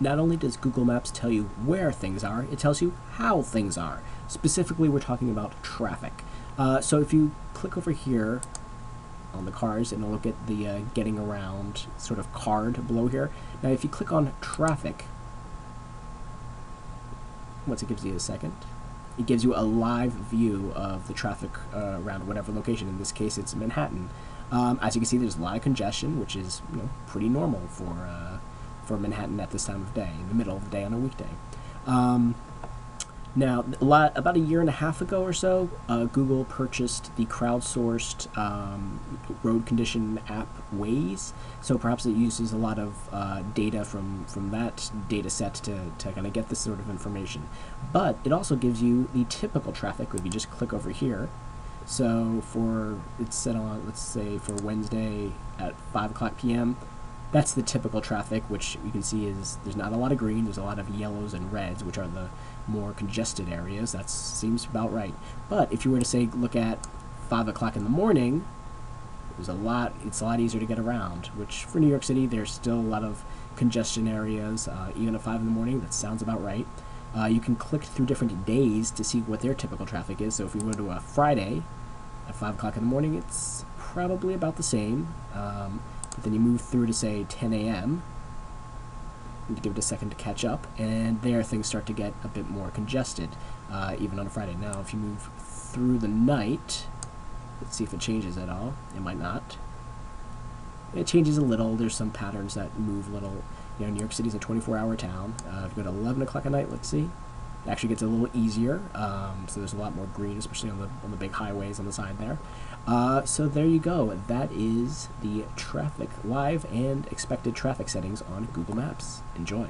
not only does Google Maps tell you where things are, it tells you how things are. Specifically, we're talking about traffic. So if you click over here on the cars, and look at the getting around sort of card below here. Now, if you click on traffic, once it gives you a second, it gives you a live view of the traffic around whatever location. In this case, it's Manhattan. As you can see, there's a lot of congestion, which is pretty normal for Manhattan at this time of day, in the middle of the day on a weekday. Now, about a year and a half ago or so, Google purchased the crowdsourced road condition app Waze. So perhaps it uses a lot of data from that data set to kind of get this sort of information. But it also gives you the typical traffic if you just click over here. So it's set on, let's say, for Wednesday at 5 o'clock p.m., that's the typical traffic, which you can see is there's not a lot of green, there's a lot of yellows and reds, which are the more congested areas. That seems about right. But if you were to say look at 5 o'clock in the morning, it's a lot easier to get around, which for New York City, there's still a lot of congestion areas, even at 5 in the morning. That sounds about right. You can click through different days to see what their typical traffic is. So if we go to a Friday at 5 o'clock in the morning, it's probably about the same. But then you move through to, say, 10 a.m., and give it a second to catch up, and there things start to get a bit more congested, even on a Friday. Now, if you move through the night, let's see if it changes at all. It might not. It changes a little. There's some patterns that move a little. New York City's a 24-hour town. If you go to 11 o'clock at night, let's see, it actually gets a little easier. So there's a lot more green, especially on the big highways on the side there. So there you go. That is the traffic live and expected traffic settings on Google Maps. Enjoy.